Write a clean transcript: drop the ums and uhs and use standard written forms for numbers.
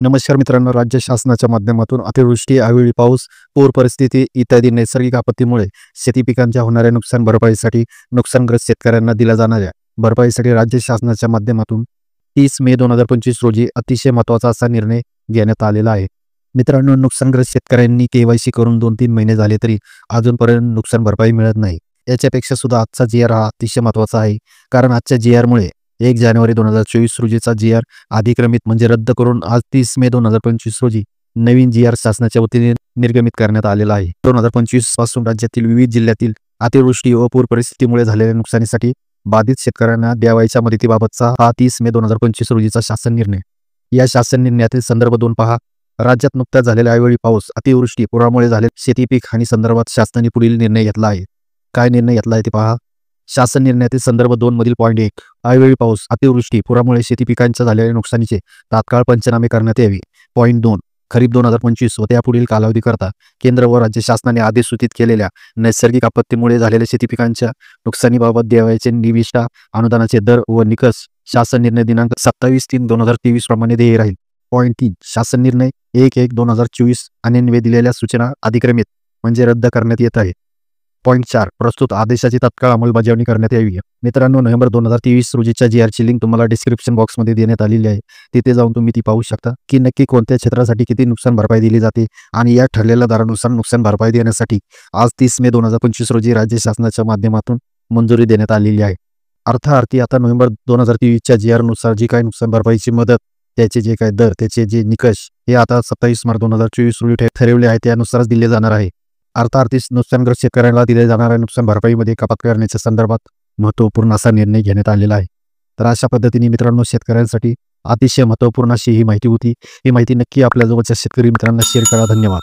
नमस्कार मित्रांनो, राज्य शासनाच्या माध्यमातून अतिवृष्टी, अवेळी पाऊस, पूर परिस्थिती इत्यादी नैसर्गिक आपत्तीमुळे शेती पिकांच्या होणाऱ्या नुकसान भरपाईसाठी नुकसानग्रस्त शेतकऱ्यांना दिल्या जाणाऱ्या भरपाईसाठी राज्य शासनाच्या माध्यमातून 30 मे 2025 रोजी अतिशय महत्त्वाचा असा निर्णय घेण्यात आलेला आहे. मित्रांनो, नुकसानग्रस्त शेतकऱ्यांनी KYC करून 2-3 महिने झाले तरी अजूनपर्यंत नुकसान भरपाई मिळत नाही. याच्यापेक्षा सुद्धा आजचा GR हा अतिशय महत्त्वाचा आहे, कारण आजच्या GRमुळे 1 जानेवारी 2024 रोजीचा GR अधिक्रमित म्हणजे रद्द करून आज 30 मे 2025 रोजी नवीन GR शासनाच्या वतीने निर्गमित करण्यात आलेला आहे. 2025 पासून राज्यातील विविध जिल्ह्यातील अतिवृष्टी व पूर परिस्थितीमुळे झालेल्या नुकसानीसाठी बाधित शेतकऱ्यांना द्यावयाच्या मदतीबाबतचा हा 30 मे 2025 रोजीचा शासन निर्णय. या शासन निर्णयातील संदर्भ 2 पहा. राज्यात नुकताच झालेल्या अवेळी पाऊस, अतिवृष्टी, पुरामुळे झालेल्या शेती पीक हानी संदर्भात शासनाने पुढील निर्णय घेतला आहे. काय निर्णय घेतला आहे ते पहा. शासन निर्णयातील संदर्भ 2 मधील पॉईंट 1. अवेळी पाऊस, अतिवृष्टी, पुरामुळे शेती पिकांच्या झालेल्या नुकसानीचे तात्काळ पंचनामे करण्यात यावे. पॉईंट 2. खरीप 2025 व त्यापुढील कालावधीकरता केंद्र व राज्य शासनाने आदेश सूचित केलेल्या नैसर्गिक आपत्तीमुळे झालेल्या शेती पिकांच्या नुकसानीबाबत द्यावयाचे निविष्ठा अनुदानाचे दर व निकष शासन निर्णय दिनांक 27/3/2023 प्रमाणे ध्येय राहील. पॉईंट 3. शासन निर्णय 1/1/2024 अन्वये दिलेल्या सूचना अधिक्रमित म्हणजे रद्द करण्यात येत आहे. पॉईंट 4. प्रस्तुत आदेशाची तत्काळ अंमलबजावणी करण्यात यावी. मित्रांनो, नोव्हेंबर 2023 रोजीच्या GRची लिंक तुम्हाला डिस्क्रिप्शन बॉक्समध्ये देण्यात आलेली आहे. तिथे जाऊन तुम्ही ती पाहू शकता की नक्की कोणत्या क्षेत्रासाठी किती नुकसान भरपाई दिली जाते आणि या ठरलेल्या दरानुसार नुकसान भरपाई देण्यासाठी आज 30 मे 2025 रोजी राज्य शासनाच्या माध्यमातून मंजुरी देण्यात आलेली आहे. अर्थार्थी आता नोव्हेंबर 2023च्या GRनुसार जी काही नुकसान भरपाईची मदत, त्याचे जे काही दर, त्याचे जे निकष हे आता 27 मार्च 2024 रोजी ठरवले आहे त्यानुसारच दिले जाणार आहे. अर्थार्थी नुकसानग्रस्त शेतकऱ्यांना दिल्या जाणाऱ्या नुकसान भरपाईमध्ये कपात करण्याच्या संदर्भात महत्त्वपूर्ण असा निर्णय घेण्यात आलेला आहे. तर अशा पद्धतीने मित्रांनो, शेतकऱ्यांसाठी अतिशय महत्त्वपूर्ण अशी ही माहिती होती. ही माहिती नक्की आपल्या जवळच्या शेतकरी मित्रांना शेअर करा. धन्यवाद.